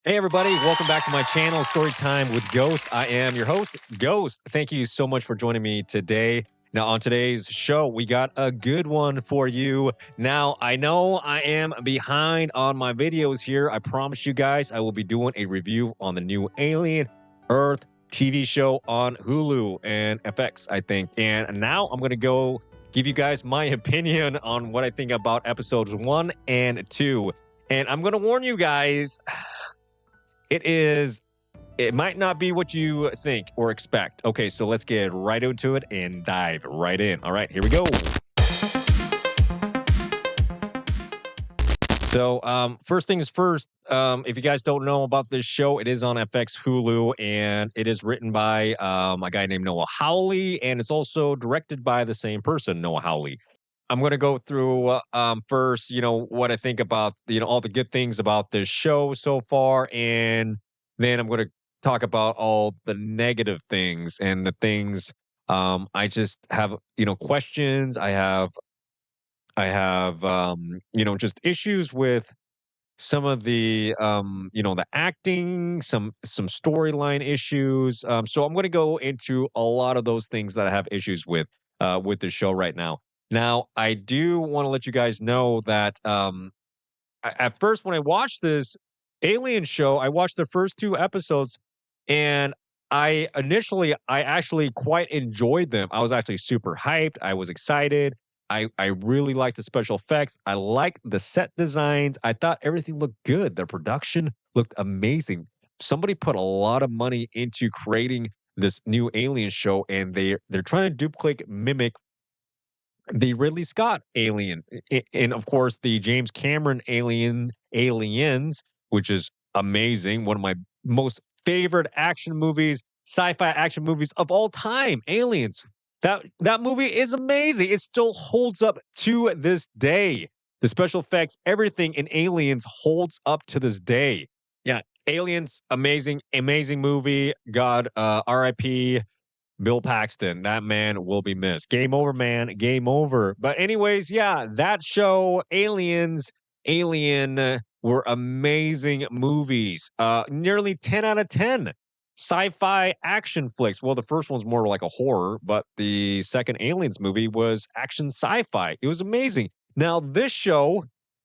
Hey, everybody, welcome back to my channel, Story Time with Ghost. I am your host, Ghost. Thank you so much for joining me today. Now, on today's show, we got a good one for you. Now, I know I am behind on my videos here. I promise you guys, I will be doing a review on the new Alien Earth TV show on Hulu and FX, I think. And now I'm going to go give you guys my opinion on what I think about episodes 1 and 2. And I'm going to warn you guys, it might not be what you think or expect. Okay, so let's get right into it and dive right in. All right, here we go. So, first things first, if you guys don't know about this show, it is on FX Hulu, and it is written by a guy named Noah Hawley, and it's also directed by the same person, Noah Hawley. I'm going to go through first, what I think about, all the good things about this show so far. And then I'm going to talk about all the negative things and the things I just have, questions. I have, just issues with some of the, the acting, some storyline issues. So I'm going to go into a lot of those things that I have issues with the show right now. Now, I do want to let you guys know that at first, when I watched this Alien show, I watched the first 2 episodes, and I actually quite enjoyed them. I was actually super hyped. I was excited. I really liked the special effects. I liked the set designs. I thought everything looked good. The production looked amazing. Somebody put a lot of money into creating this new Alien show, and they're trying to duplicate, mimic the Ridley Scott Alien, and of course the James Cameron Aliens, which is amazing. One of my most favorite action movies, sci-fi action movies of all time. Aliens. That movie is amazing. It still holds up to this day. The special effects, everything in Aliens holds up to this day. Yeah, Aliens, amazing, amazing movie. God, R.I.P. Bill Paxton, that man will be missed. Game over, man. Game over. But anyways, yeah, that show, Alien, were amazing movies. Nearly 10 out of 10. Sci-fi action flicks. Well, the first one's more like a horror, but the second Aliens movie was action sci-fi. It was amazing. Now, this show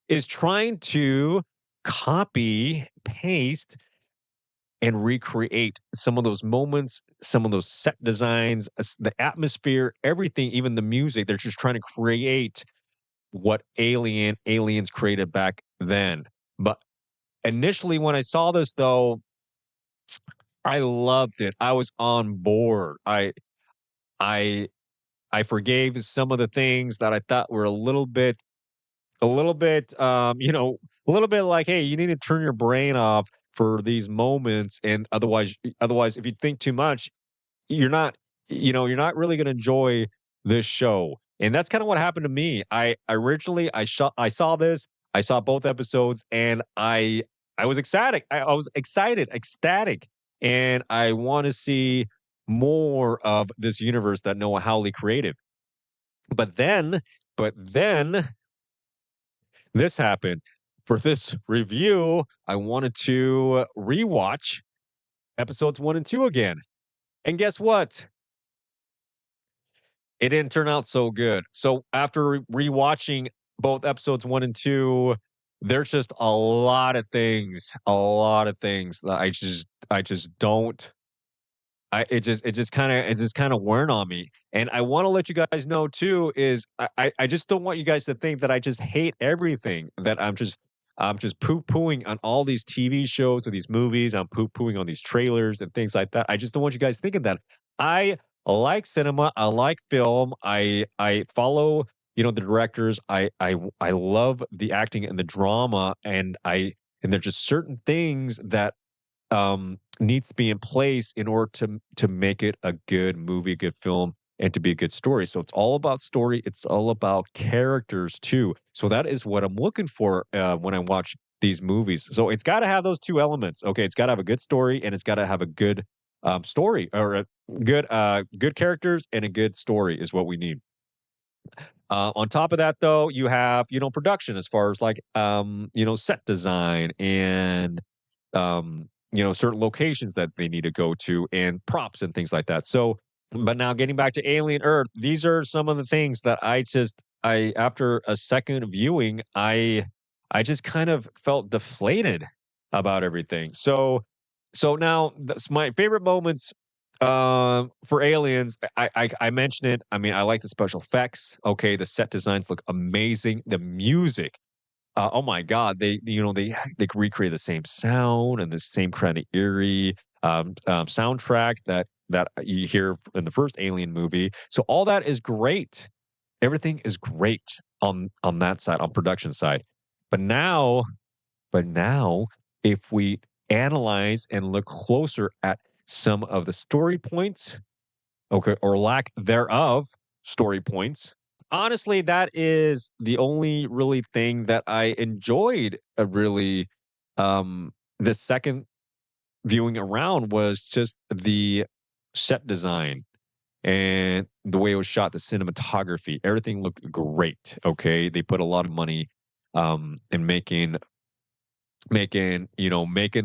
is trying to copy, paste and recreate some of those moments, some of those set designs, the atmosphere, everything, even the music. They're just trying to create what aliens created back then. But initially, when I saw this, though, I loved it. I was on board. I I forgave some of the things that I thought were a little bit like, hey, you need to turn your brain off for these moments, and otherwise, if you think too much, you're not you're not really gonna enjoy this show, and that's kinda what happened to me. I saw this, I saw both episodes, and I was ecstatic. I was excited, ecstatic, and I wanna see more of this universe that Noah Hawley created. But then but then this happened. For this review, I wanted to rewatch episodes 1 and 2 again, and guess what? It didn't turn out so good. So after rewatching both episodes 1 and 2, there's just a lot of things that I just don't it just kinda wearing on me. And I wanna let you guys know too is I just don't want you guys to think that I just hate everything, that I'm just poo-pooing on all these TV shows or these movies, I'm poo-pooing on these trailers and things like that. I just don't want you guys thinking that. I like cinema, I like film, I follow, the directors, I love the acting and the drama, and there's just certain things that needs to be in place in order to make it a good movie, a good film, and to be a good story. So it's all about story. It's all about characters too. So that is what I'm looking for when I watch these movies. So it's got to have those 2 elements. Okay, it's got to have a good story, and it's got to have a good story, or a good characters and a good story is what we need. On top of that, though, you have production as far as like set design and certain locations that they need to go to and props and things like that. So, but now getting back to Alien Earth, these are some of the things that I after a second viewing, I just kind of felt deflated about everything. So now my favorite moments for aliens, I mentioned it. I mean, I like the special effects. Okay, the set designs look amazing. The music, oh my god, they recreate the same sound and the same kind of eerie, soundtrack that you hear in the first Alien movie. So all that is great. Everything is great on that side, on production side. But now, if we analyze and look closer at some of the story points, okay, or lack thereof story points. Honestly, that is the only really thing that I enjoyed, really, the second viewing around was just the set design and the way it was shot, the cinematography, everything looked great, okay? They put a lot of money, in making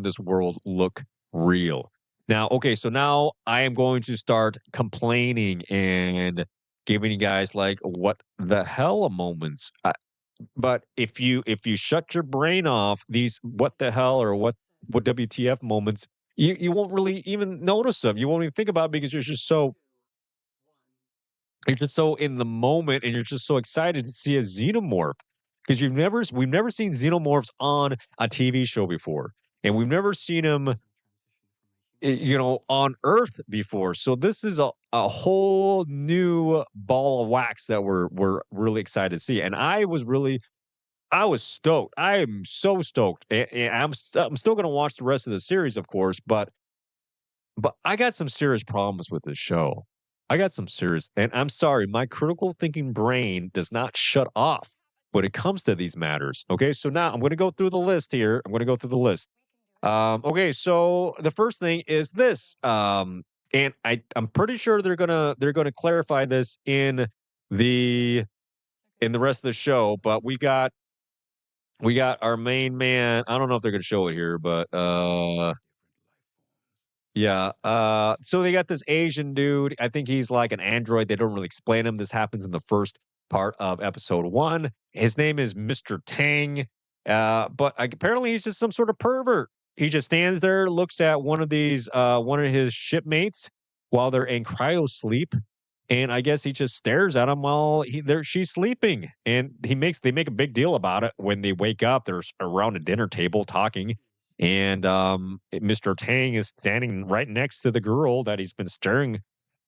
this world look real. Now, okay, so now I am going to start complaining and giving you guys like what the hell moments. But if you shut your brain off, these what the hell or what WTF moments, you won't really even notice them. You won't even think about it because you're just so in the moment and you're just so excited to see a xenomorph because we've never seen xenomorphs on a TV show before. And we've never seen them, on Earth before. So this is a whole new ball of wax that we're really excited to see. And I was stoked. I am so stoked. And I'm still gonna watch the rest of the series, of course, but I got some serious problems with this show. I got some serious, and I'm sorry, my critical thinking brain does not shut off when it comes to these matters. Okay, so now I'm going to go through the list here. I'm going to go through the list. Okay, so the first thing is this, and I'm pretty sure they're gonna clarify this the in the rest of the show. But we got our main man. I don't know if they're gonna show it here, but yeah. So they got this Asian dude. I think he's like an android. They don't really explain him. This happens in the first part of episode one. His name is Mr. Tang. But apparently he's just some sort of pervert. He just stands there, looks at one of his shipmates while they're in cryo sleep. And I guess he just stares at him while she's sleeping. And they make a big deal about it when they wake up. They're around a dinner table talking and Mr. Tang is standing right next to the girl that he's staring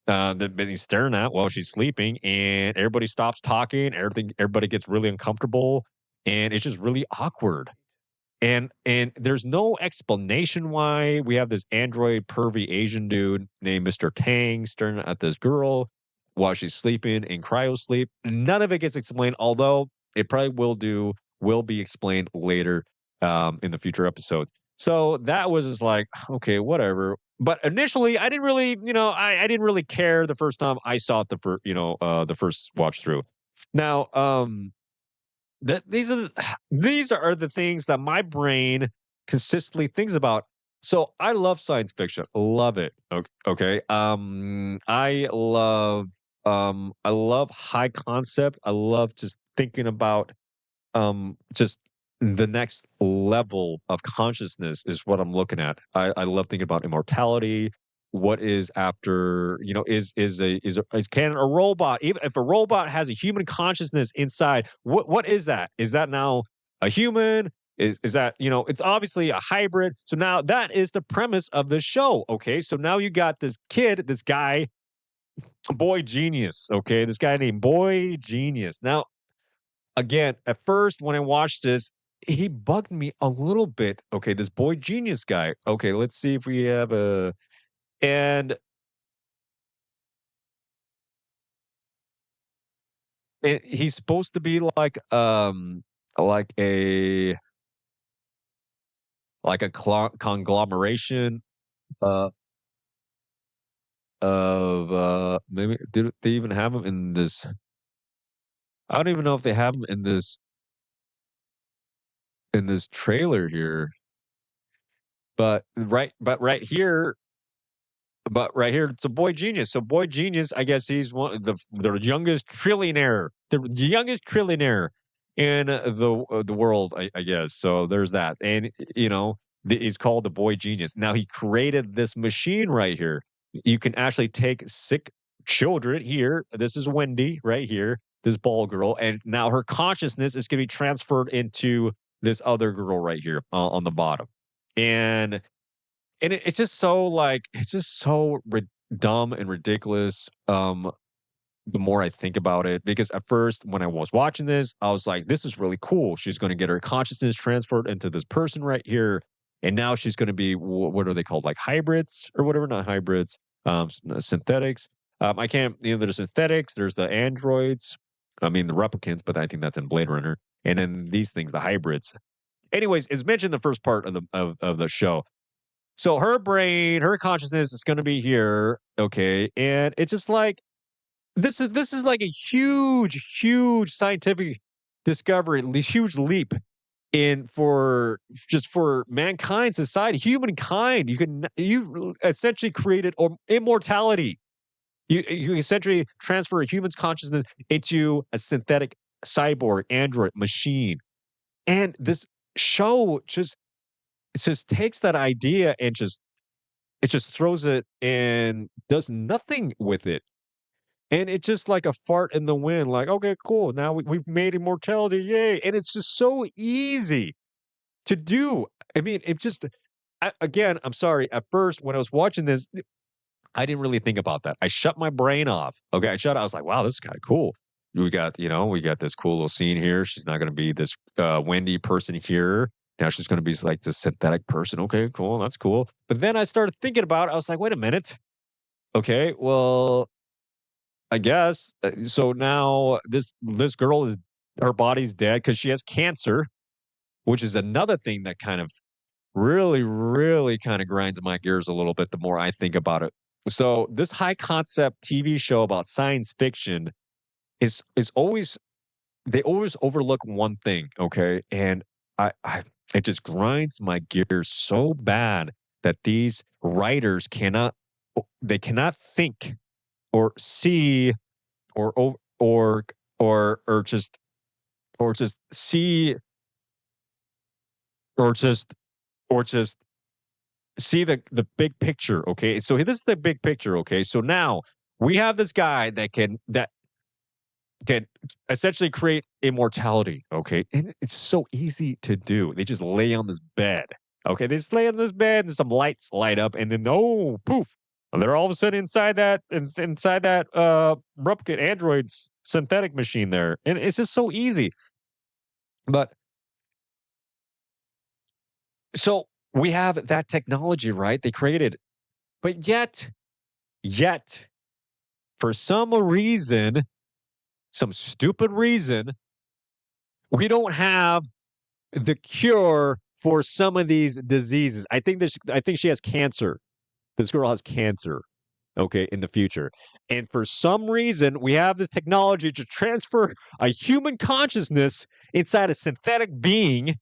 at while she's sleeping, and everybody stops talking. Everybody gets really uncomfortable, and it's just really awkward. And there's no explanation why we have this android pervy Asian dude named Mr. Tang staring at this girl while she's sleeping in cryo sleep. None of it gets explained, although it probably will be explained later in the future episodes. So that was just like, okay, whatever. But initially, I didn't really, I didn't really care the first time I saw it the first watch through. Now, these are the things that my brain consistently thinks about. So I love science fiction. Love it. Okay. I love high concept. I love just thinking about just the next level of consciousness is what I'm looking at. I love thinking about immortality. What is after, can a robot, even if a robot has a human consciousness inside, what is that? Is that now a human? Is that, it's obviously a hybrid. So now that is the premise of the show. Okay. So now you got this guy, Boy Genius. Okay. This guy named Boy Genius. Now, again, at first when I watched this, he bugged me a little bit. Okay, this Boy Genius guy. Okay, let's see if we have a and he's supposed to be like a conglomeration uh of maybe did they even have him in this? I don't even know if they have him in this trailer here. but right here, it's a boy genius. So boy genius, I guess he's one the youngest trillionaire, the youngest trillionaire in the world, I guess. So there's that, and he's called the boy genius. Now he created this machine right here. You can actually take sick children here. This is Wendy right here, this ball girl, and now her consciousness is going to be transferred into this other girl right here on the bottom, and it's just so like it's just so dumb and ridiculous. The more I think about it, because at first when I was watching this, I was like, "This is really cool." She's going to get her consciousness transferred into this person right here, and now she's going to be what are they called, like hybrids or whatever? Not hybrids, synthetics. I can't. There's synthetics. There's the androids. I mean the replicants, but I think that's in Blade Runner. And then these things, the hybrids. Anyways, it's mentioned in the first part of the show, so her brain, her consciousness is going to be here, okay? And it's just like this is like a huge scientific discovery, this huge leap in for just for mankind, society, humankind. You essentially created immortality. You essentially transfer a human's consciousness into a synthetic cyborg android machine. And this show just takes that idea and just throws it and does nothing with it. And it's just like a fart in the wind, like, okay, cool. Now we've made immortality. Yay. And it's just so easy to do. I mean, again, I'm sorry. At first, when I was watching this, I didn't really think about that. I shut my brain off. Okay. I was like, wow, this is kind of cool. We got this cool little scene here. She's not going to be this Wendy person here. Now she's going to be like this synthetic person. Okay, cool. That's cool. But then I started thinking about it. I was like, wait a minute. Okay, well, I guess so. Now this girl is her body's dead because she has cancer, which is another thing that kind of really kind of grinds my gears a little bit the more I think about it. So this high concept TV show about science fiction is always they always overlook one thing, okay? And I it just grinds my gears so bad that these writers cannot think or see or or just see or just or just see the big picture, okay? So this is the big picture, okay? So now we have this guy that can essentially create immortality, okay? And it's so easy to do. They just lay on this bed, okay? They just lay on this bed and some lights light up, and then oh, poof, and they're all of a sudden inside that replicate android synthetic machine there, and it's just so easy. But so we have that technology, right? They created, but yet for some reason, some stupid reason, we don't have the cure for some of these diseases. I think she has cancer. This girl has cancer, okay, in the future. And for some reason, we have this technology to transfer a human consciousness inside a synthetic being,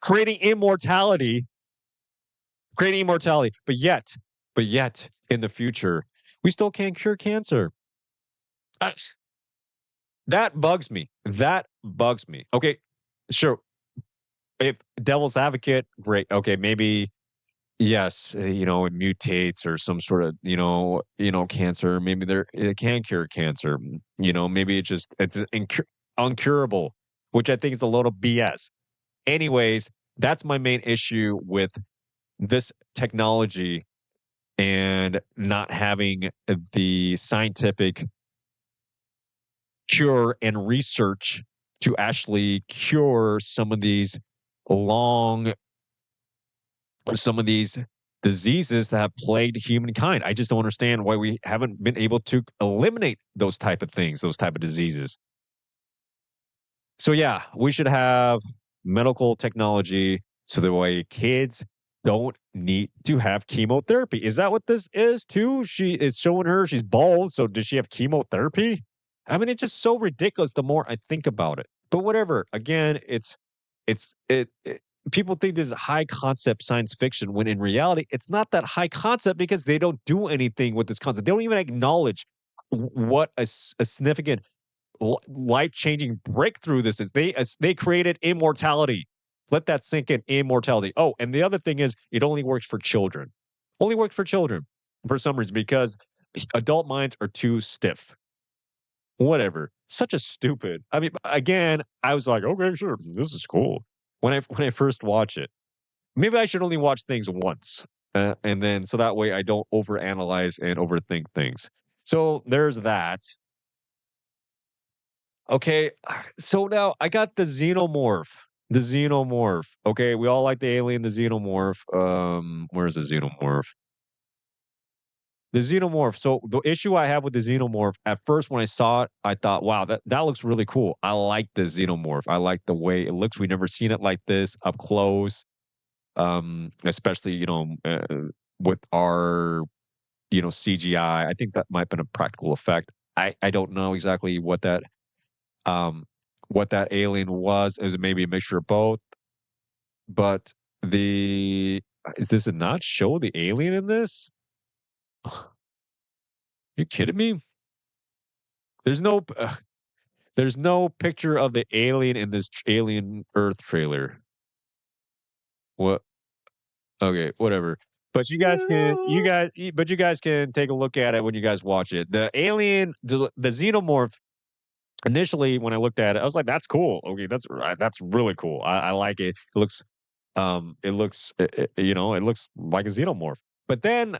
creating immortality, but yet in the future, we still can't cure cancer. Uh, that bugs me. That bugs me. Okay, sure. If devil's advocate, great. Okay, maybe yes, it mutates or some sort of, cancer. Maybe it can cure cancer. Maybe it's uncurable, which I think is a little BS. Anyways, that's my main issue with this technology and not having the scientific cure and research to actually cure long some of these diseases that have plagued humankind. I just don't understand why we haven't been able to eliminate those type of things, those type of diseases. So yeah, we should have medical technology so the way kids don't need to have chemotherapy. Is that what this is too? She is showing her she's bald, so does she have chemotherapy? I mean, it's just so ridiculous the more I think about it. But whatever. Again, it's it people think this is high concept science fiction when in reality it's not that high concept because they don't do anything with this concept. They don't even acknowledge what a significant life changing breakthrough this is. They created immortality. Let that sink in. Immortality. Oh, and the other thing is, it only works for children. Only works for children for some reason because adult minds are too stiff. Whatever. Such a stupid. I mean, again, I was like, okay, sure, this is cool when I first watch it. Maybe I should only watch things once, and then so that way I don't overanalyze and overthink things. So there's that. Okay, so now I got the xenomorph. The xenomorph. Okay, we all like the alien, the xenomorph. Where's the xenomorph? The xenomorph. So the issue I have with the xenomorph, at first when I saw it, I thought, wow, that looks really cool. I like the xenomorph. I like the way it looks. We never seen it like this up close. Especially, with our, CGI. I think that might have been a practical effect. I don't know exactly um what that alien was. Is it maybe a mixture of both? But the does it not show the alien in this? You kidding me? There's no there's no picture of the alien in this Alien Earth trailer. What? Okay, whatever. But you guys can take a look at it when you guys watch it. The alien, the xenomorph. Initially, when I looked at it, I was like, "That's cool. Okay, that's really cool. I like it. It looks like a xenomorph." But then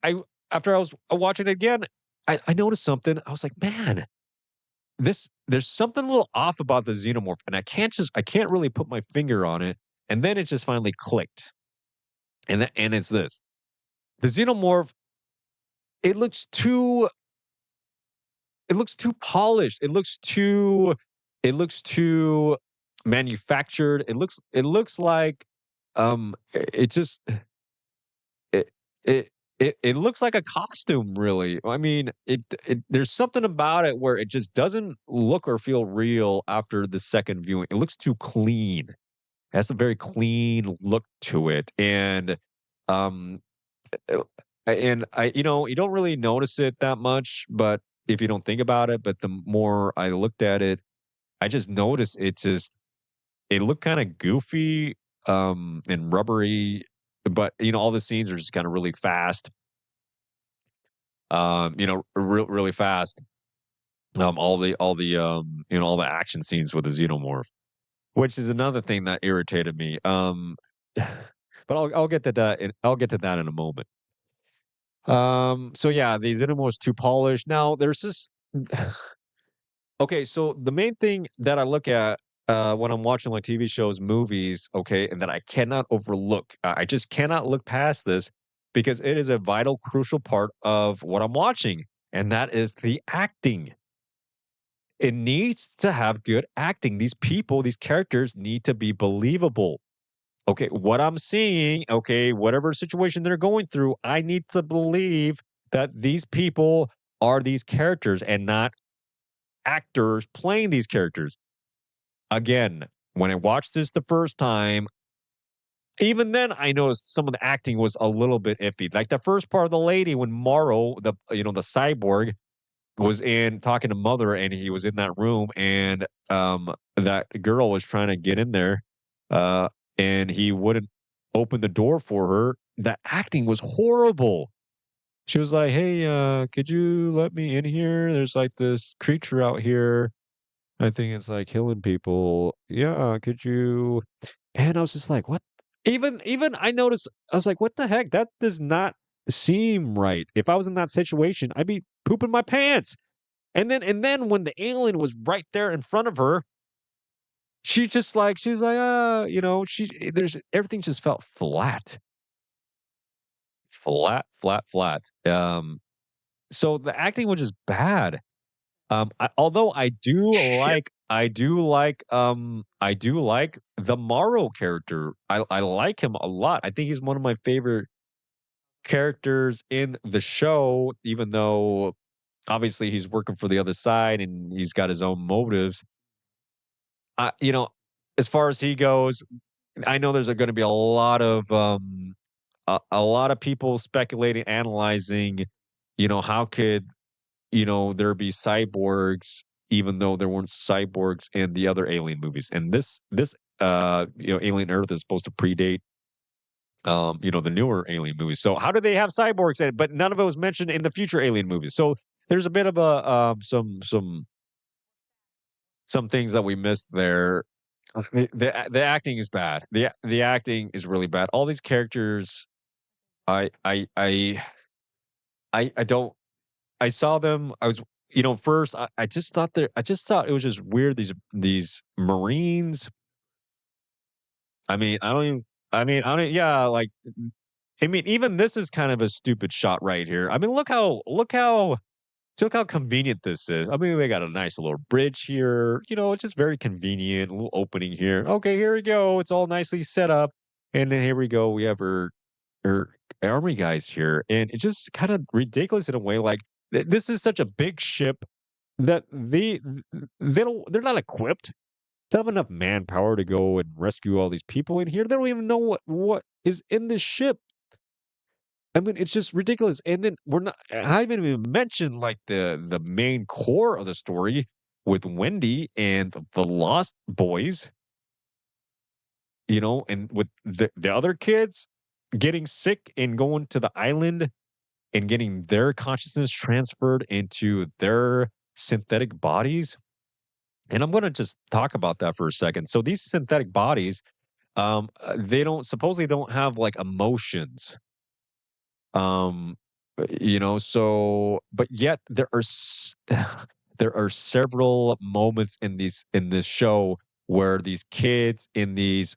I, after I was watching it again, I noticed something. I was like, "Man, there's something a little off about the xenomorph," and I can't really put my finger on it. And then it just finally clicked, and it's this: the xenomorph. It looks too it looks too polished. It looks too manufactured. It looks like it just it it it looks like a costume really. I mean, it there's something about it where it just doesn't look or feel real after the second viewing. It looks too clean. It has a very clean look to it. Um uh, and you don't really notice it that much, but if you don't think about it, but the more I looked at it, I just noticed it looked kind of goofy, and rubbery, but all the scenes are just kind of really fast, really fast. All the action scenes with the xenomorph, which is another thing that irritated me. But I'll get to that. I'll get to that in a moment. So yeah, the Xenomorph was too polished. Now there's this okay, so the main thing that I look at when I'm watching like TV shows, movies, okay, and that I cannot overlook. I just cannot look past this because it is a vital, crucial part of what I'm watching, and that is the acting. It needs to have good acting. These people, these characters need to be believable. Okay, what I'm seeing, okay, whatever situation they're going through, I need to believe that these people are these characters and not actors playing these characters. Again, when I watched this the first time, even then I noticed some of the acting was a little bit iffy. Like the first part of the lady when Morrow, the cyborg, was in talking to Mother and he was in that room and that girl was trying to get in there uh and he wouldn't open the door for her. The acting was horrible. She was like, "Hey, could you let me in here? There's like this creature out here. I think it's like killing people. Yeah, could you?" And I was just like, "What?" Even I noticed. I was like, "What the heck? That does not seem right. If I was in that situation, I'd be pooping my pants." And then when the alien was right there in front of her, she was like, there's everything just felt flat. Flat, flat, flat. So the acting was just bad. Although Shit. I do like the Morrow character. I like him a lot. I think he's one of my favorite characters in the show, even though obviously he's working for the other side and he's got his own motives. I, you know, as far as he goes, I know there's gonna be a lot of people speculating, analyzing, how could, there be cyborgs even though there weren't cyborgs in the other Alien movies? And Alien Earth is supposed to predate, the newer Alien movies. So how do they have cyborgs in it? But none of it was mentioned in the future Alien movies. So there's a bit of some things that we missed there. The acting is bad. The acting is really bad. All these characters, I I I I don't. I saw them. First I just thought it was just weird. These Marines. I mean, I don't even. I don't. Yeah, like even this is kind of a stupid shot right here. I mean, look how convenient this is. I mean, they got a nice little bridge here. It's just very convenient. A little opening here. Okay, here we go. It's all nicely set up. And then here we go. We have our army guys here. And it's just kind of ridiculous in a way. Like this is such a big ship that they're not equipped to have enough manpower to go and rescue all these people in here. They don't even know what is in this ship. I mean, it's just ridiculous. And then I haven't even mentioned like the main core of the story with Wendy and the Lost Boys, and with the other kids getting sick and going to the island and getting their consciousness transferred into their synthetic bodies. And I'm going to just talk about that for a second. So these synthetic bodies, they don't have like emotions. Um, but yet there are several moments in this show where these kids in these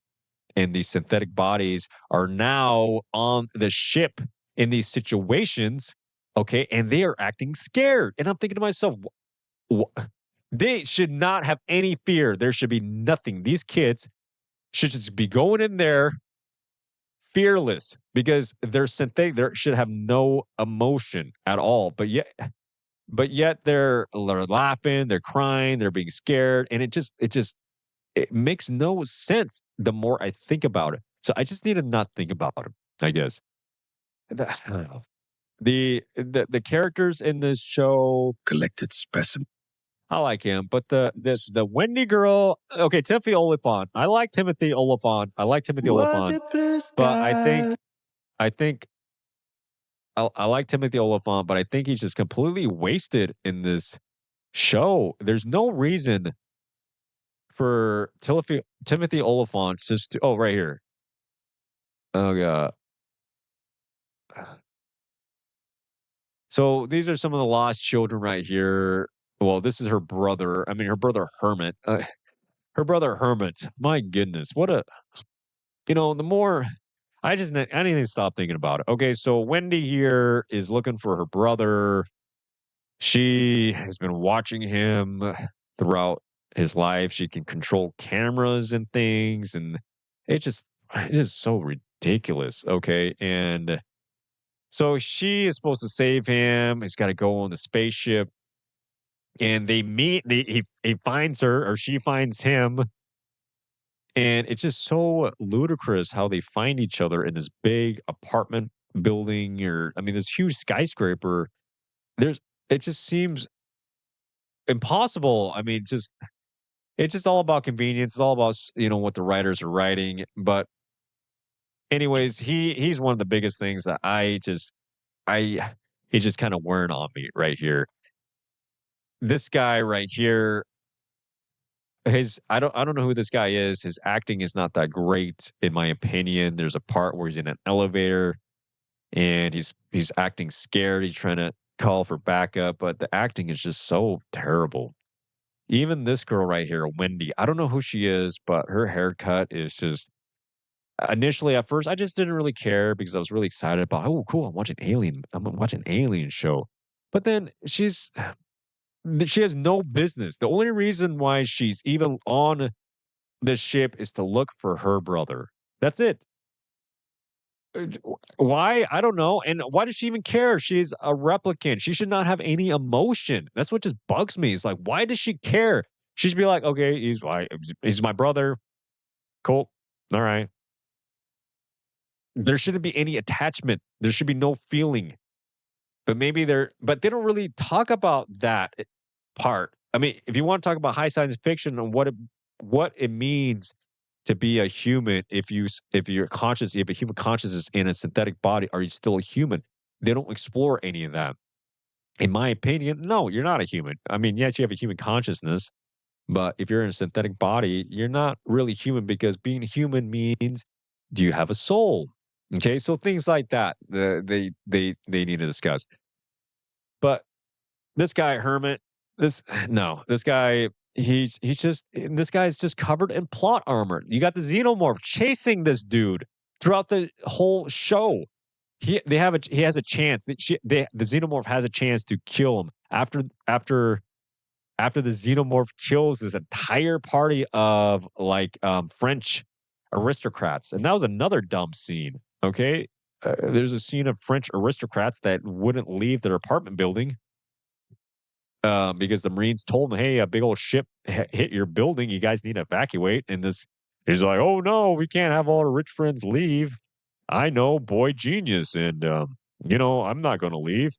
synthetic bodies are now on the ship in these situations, okay, and they are acting scared. And I'm thinking to myself, they should not have any fear. There should be nothing. These kids should just be going in there fearless because they're synthetic. They should have no emotion at all. But yet they're laughing, they're crying, they're being scared, and it makes no sense the more I think about it. So I just need to not think about it, I guess. The the characters in this show, collected specimens. I like him, but the Wendy girl, okay, Timothy Oliphant. I like Timothy Oliphant. I like Timothy Was Oliphant, it blue but sky? I think I like Timothy Oliphant, but I think he's just completely wasted in this show. There's no reason for Timothy Oliphant just to. Oh, right here. Oh god. So these are some of the lost children right here. Well, this is her brother. I mean, her brother Hermit. Her brother Hermit. My goodness, what a. The more I need to stop thinking about it. Okay, so Wendy here is looking for her brother. She has been watching him throughout his life. She can control cameras and things, and it's just so ridiculous. Okay, and so she is supposed to save him. He's got to go on the spaceship, and they meet. He finds her, or she finds him, and it's just so ludicrous how they find each other in this big apartment building, or I mean, this huge skyscraper. There's it just seems impossible. I mean, it's just all about convenience. It's all about what the writers are writing. But anyways, he's one of the biggest things that I he's just kind of wearing on me right here. This guy right here, his I don't know who this guy is. His acting is not that great in my opinion. There's a part where he's in an elevator and he's acting scared. He's trying to call for backup, but the acting is just so terrible. Even this girl right here, Wendy, I don't know who she is, but her haircut is just initially at first I just didn't really care because I was really excited about, oh cool, I'm watching Alien show. But then she has no business. The only reason why she's even on the ship is to look for her brother. That's it. Why? I don't know. And why does she even care? She's a replicant. She should not have any emotion. That's what just bugs me. It's like, why does she care? She should be like, okay, he's my brother. Cool. All right. There shouldn't be any attachment. There should be no feeling. But maybe but they don't really talk about that part. I mean, if you want to talk about high science fiction and what it means to be a human, if you're conscious, if a human consciousness in a synthetic body, are you still a human? They don't explore any of that. In my opinion, no, you're not a human. I mean, yes, you have a human consciousness, but if you're in a synthetic body, you're not really human because being human means, do you have a soul? Okay, so things like that, they need to discuss. But this guy Hermit, this no, this guy he's just this guy's just covered in plot armor. You got the xenomorph chasing this dude throughout the whole show. He has a chance. The xenomorph has a chance to kill him after the xenomorph kills this entire party of like French aristocrats, and that was another dumb scene. Okay, there's a scene of French aristocrats that wouldn't leave their apartment building because the Marines told them, "Hey, a big old ship hit your building. You guys need to evacuate." And this he's like, "Oh no, we can't have all our rich friends leave. I know, boy, genius, and I'm not going to leave."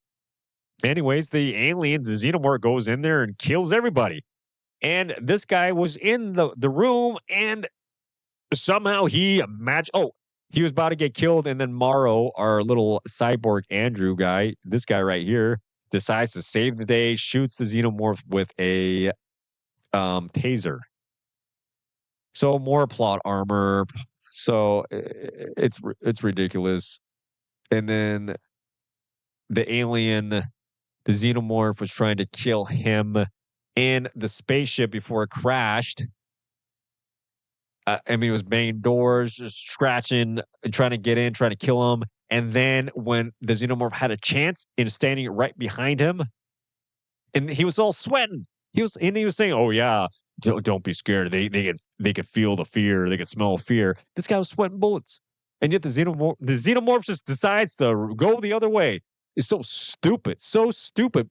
Anyways, the aliens, the xenomorph goes in there and kills everybody. And this guy was in the room, and somehow he was about to get killed, and then Morrow, our little cyborg Andrew guy, this guy right here, decides to save the day, shoots the xenomorph with a taser. So more plot armor. So it's ridiculous. And then the alien, the xenomorph was trying to kill him in the spaceship before it crashed. I mean, it was banging doors, just scratching, trying to get in, trying to kill him. And then when the xenomorph had a chance in standing right behind him, and he was all sweating. He was saying, "Oh yeah, don't be scared. They could feel the fear. They could smell fear." This guy was sweating bullets, and yet the xenomorph just decides to go the other way. It's so stupid.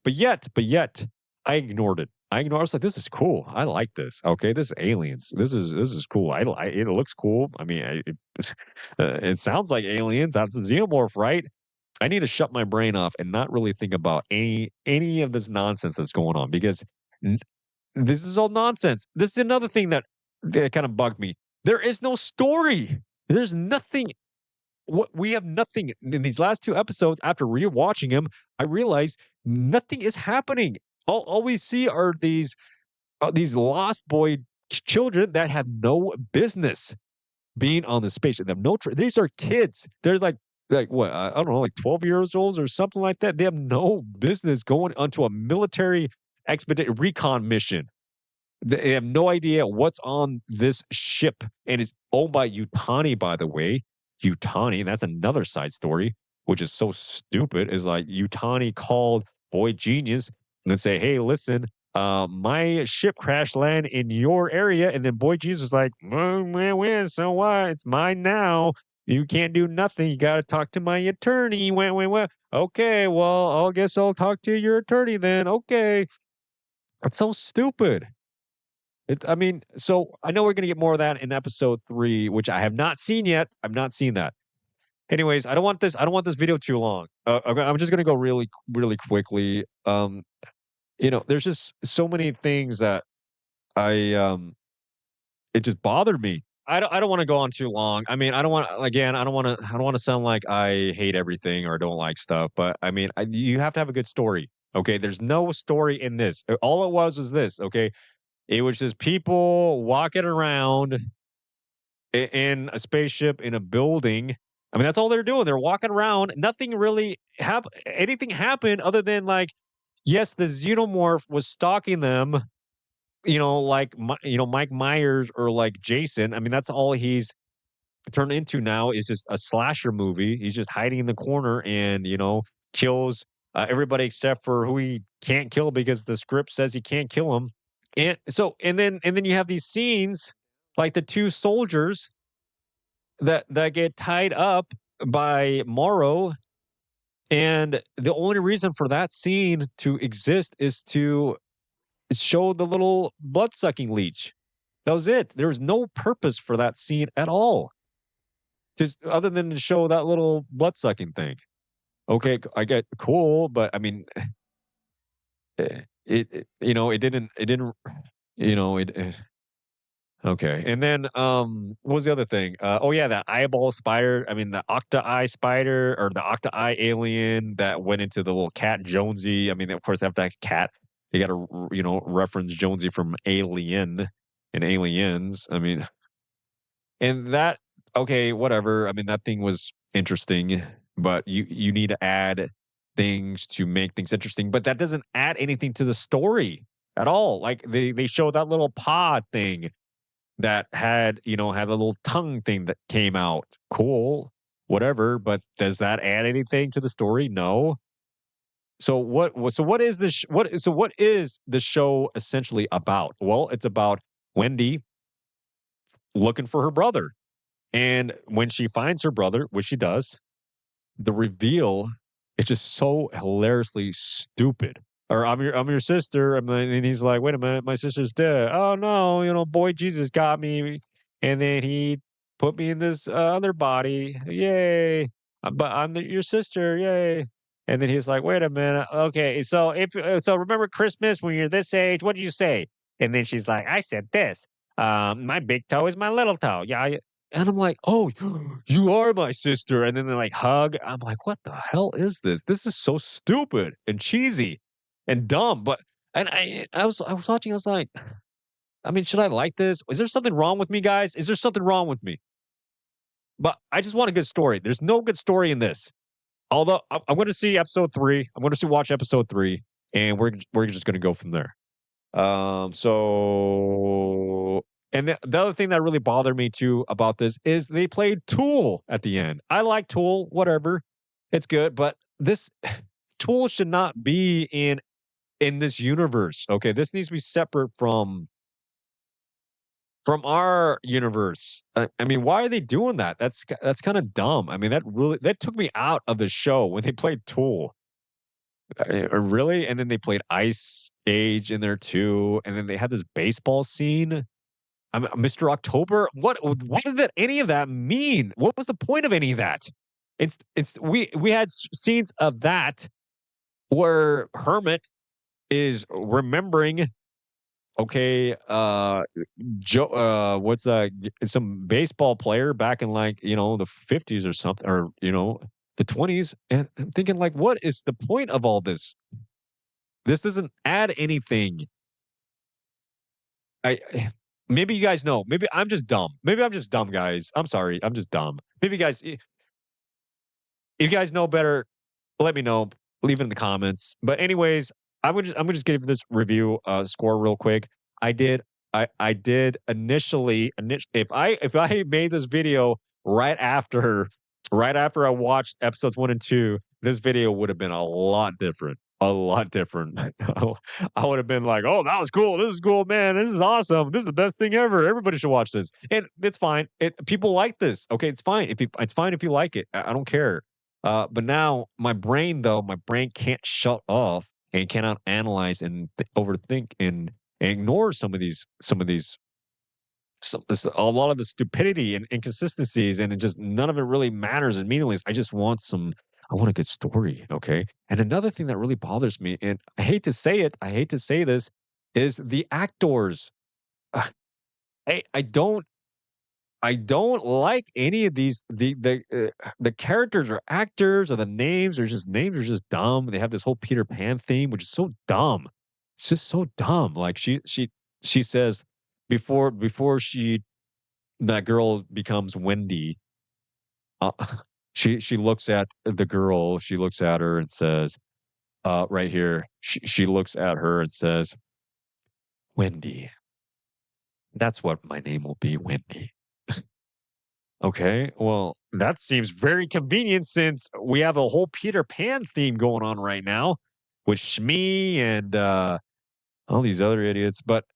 But yet, I ignored it. I was like, "This is cool. I like this. Okay, this is aliens. This is cool. It looks cool. I mean, it sounds like aliens. That's a xenomorph, right?" I need to shut my brain off and not really think about any of this nonsense that's going on because n- this is all nonsense. This is another thing that kind of bugged me. There is no story. There's nothing. What we have nothing in these last two episodes. After rewatching them, I realized nothing is happening. All we see are these lost boy children that have no business being on the spaceship. They have these are kids. There's like what I don't know, like 12 years old or something like that. They have no business going onto a military expedition recon mission. They have no idea what's on this ship, and it's owned by Utani, by the way. Utani, that's another side story, which is so stupid. Is like Utani called Boy Genius and say, "Hey, listen, my ship crash land in your area," and then Boy Genius is like, well, so what? It's mine now. You can't do nothing. You got to talk to my attorney. Well. Okay, well, I guess I'll talk to your attorney then. Okay, that's so stupid. I mean, so I know we're going to get more of that in episode 3, which I have not seen yet. I've not seen that. Anyways, I don't want this video too long. I'm just going to go really quickly. There's just so many things that I it just bothered me. I don't want to go on too long. I mean, I don't want to sound like I hate everything or don't like stuff, but I mean, you have to have a good story. Okay, there's no story in this. All it was this. Okay, it was just people walking around in a spaceship in a building. I mean, that's all they're doing. They're walking around. Nothing really anything happened other than like, yes, the xenomorph was stalking them. Like Mike Myers or like Jason. I mean, that's all he's turned into now is just a slasher movie. He's just hiding in the corner and kills everybody except for who he can't kill because the script says he can't kill him. And then you have these scenes like the two soldiers that get tied up by Morrow, and the only reason for that scene to exist is to show the little blood sucking leech. That was it. There was no purpose for that scene at all, just other than to show that little blood sucking thing. Okay, I get cool, but I mean, it didn't, okay. And then, what was the other thing? Oh yeah, that eyeball spider. I mean, the octa eye spider or the octa eye alien that went into the little cat Jonesy. I mean, of course, after that cat, they got to reference Jonesy from Alien and Aliens. I mean, and that okay, whatever. I mean, that thing was interesting, but you need to add things to make things interesting, but that doesn't add anything to the story at all. Like they show that little pod thing that had a little tongue thing that came out. Cool, whatever, but does that add anything to the story? No. So what is this what is the show essentially about? Well, it's about Wendy looking for her brother. And when she finds her brother, which she does, the reveal it's just so hilariously stupid. Or I'm your sister. And he's like, wait a minute, my sister's dead. Oh no, boy Jesus got me, and then he put me in this other body. Yay! But your sister. Yay! And then he's like, wait a minute. Okay, so if so, remember Christmas when you're this age? What did you say? And then she's like, I said this. My big toe is my little toe. Yeah, and I'm like, "Oh, you are my sister." And then they like hug. I'm like, "What the hell is this? This is so stupid and cheesy and dumb." But and I was watching. I was like, I mean, should I like this? Is there something wrong with me, guys? Is there something wrong with me? But I just want a good story. There's no good story in this. Although I'm going to see episode 3. I'm going to watch episode 3, and we're just going to go from there. So and the other thing that really bothered me too about this is they played Tool at the end. I like Tool, whatever. It's good, but this Tool should not be in this universe. Okay, this needs to be separate from our universe. I mean, why are they doing that? That's kind of dumb. I mean, that took me out of the show when they played Tool. Really? And then they played Ice Age in there too, and then they had this baseball scene. Mr. October. What did any of that mean? What was the point of any of that? We had scenes of that where Hermit is remembering. Okay, Joe. What's some baseball player back in like the 50s or something, or the 20s, and I'm thinking like, what is the point of all this? This doesn't add anything. Maybe you guys know. Maybe I'm just dumb. Maybe I'm just dumb, guys. I'm sorry. I'm just dumb. Maybe you guys, if you guys know better, let me know. Leave it in the comments. But anyways, I'm gonna just give this review score real quick. I did I did if I made this video right after I watched episodes 1 and 2, this video would have been a lot different. A lot different. I would have been like, "Oh, that was cool. This is cool, man. This is awesome. This is the best thing ever. Everybody should watch this." And it's fine. People like this. Okay, it's fine. It's fine if you like it. I don't care. But now my brain can't shut off and cannot analyze and overthink and ignore some of these a lot of the stupidity and inconsistencies, and it just none of it really matters and meaningless. I want a good story, okay? And another thing that really bothers me, and I hate to say it, I hate to say this, is the actors. Ugh, I don't like any of these. The characters or actors or the names are just dumb. They have this whole Peter Pan theme, which is so dumb. It's just so dumb. Like she says before she that girl becomes Wendy. Uh, she looks at the girl. She looks at her and says, right here. She looks at her and says, Wendy. That's what my name will be, Wendy. Okay, well, that seems very convenient since we have a whole Peter Pan theme going on right now with Shmi and all these other idiots. But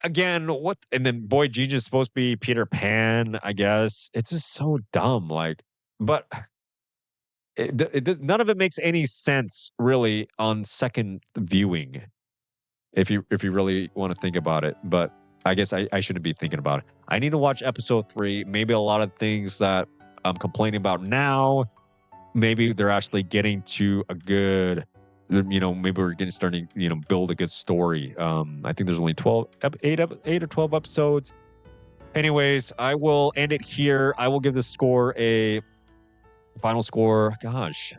again, what? And then Boy Genius is supposed to be Peter Pan, I guess. It's just so dumb. Like, but none of it makes any sense really on second viewing if you really want to think about it. But I guess I shouldn't be thinking about it. I need to watch episode 3. Maybe a lot of things that I'm complaining about now, maybe they're actually getting to a good, maybe we're getting starting, build a good story. I think there's only 8 or 12 episodes. Anyways, I will end it here. I will give the score a final score. Gosh.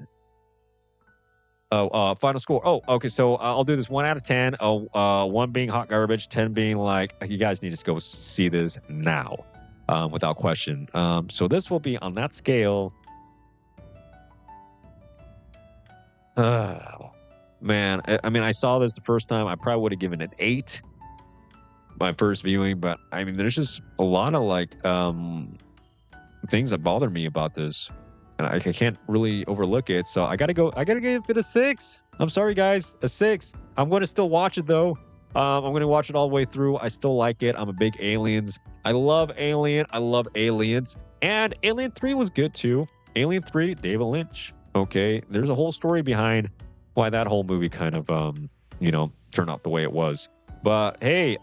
Oh, final score. Oh, okay. So I'll do this 1 out of 10. One being hot garbage, 10 being like, you guys need to go see this now, without question. So this will be on that scale. Man, I mean, I saw this the first time. I probably would have given it 8 my first viewing, but I mean, there's just a lot of like things that bother me about this, and I can't really overlook it. So I gotta give it a 6. I'm sorry, guys, a 6. I'm going to still watch it though. I'm going to watch it all the way through. I still like it. I'm a big Aliens. I love Alien. I love Aliens, and Alien 3 was good too. Alien 3, David Lynch. Okay, there's a whole story behind why that whole movie kind of turned out the way it was. But hey,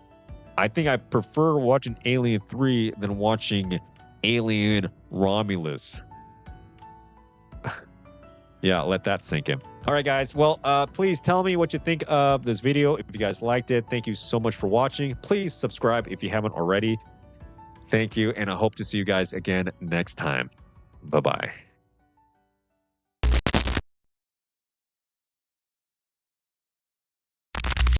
I think I prefer watching Alien 3 than watching Alien Romulus. Yeah, let that sink in. All right, guys. Well, please tell me what you think of this video. If you guys liked it, thank you so much for watching. Please subscribe if you haven't already. Thank you, and I hope to see you guys again next time. Bye-bye.